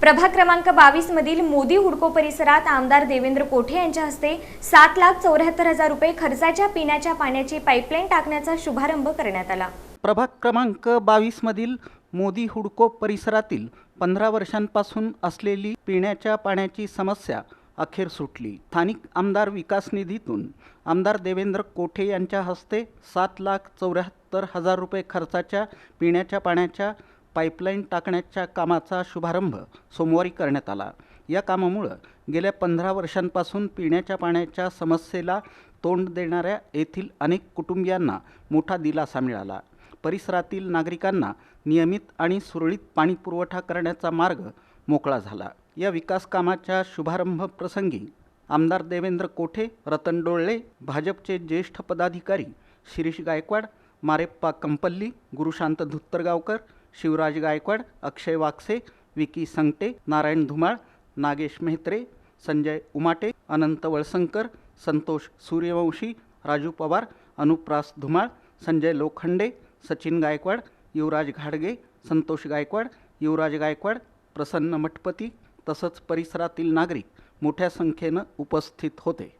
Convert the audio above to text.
प्रभाग क्रमांक 22 मधील मोदी हुडको परिसरात आमदार देवेंद्र कोठे यांच्या हस्ते 7,74,000 रुपये खर्चाच्या पिण्याच्या पाण्याची पाईपलाईन टाकण्याचा शुभारंभ करण्यात आला। प्रभाग क्रमांक 22 मधील मोदी हुडको परिसरातील 15 वर्षांपासून असलेली पिण्याच्या पाण्याची समस्या अखेर सुटली। स्थानिक आमदार विकास निधीतून आमदार देवेंद्र कोठे यांच्या हस्ते 7,74,000 रुपये खर्चाच्या पिण्याच्या पाण्याच्या पाईपलाईन टाकण्याच्या कामाचा शुभारंभ सोमवारी करण्यात आला। या कामामुळे गेल्या 15 वर्षांपासून पिण्याच्या पाण्याच्या समस्येला तोंड देणाऱ्या येथील अनेक कुटुंबियांना मोठा दिलासा मिळाला। परिसरातील नागरिकांना नियमित आणि सुरळीत पाणी पुरवठा करण्याचा मार्ग मोकळा झाला। या विकास कामाच्या शुभारंभ प्रसंगी आमदार देवेंद्र कोठे, रतन डोळले, भाजपचे ज्येष्ठ पदाधिकारी शिरीष गायकवाड, मारेप्पा कंपल्ली, गुरुशांत धुत्तरगावकर, शिवराज गायकवाड, अक्षय वाकसे, विकी संगटे, नारायण धुमाळ, नागेश मेहत्रे, संजय उमाटे, अनंत वळसंकर, संतोष सूर्यवंशी, राजू पवार, अनुप्रास धुमाळ, संजय लोखंडे, सचिन गायकवाड, युवराज घाडगे, संतोष गायकवाड, युवराज गायकवाड, प्रसन्न मठपती तसंच परिसरातील नागरिक मोठ्या संख्येनं उपस्थित होते।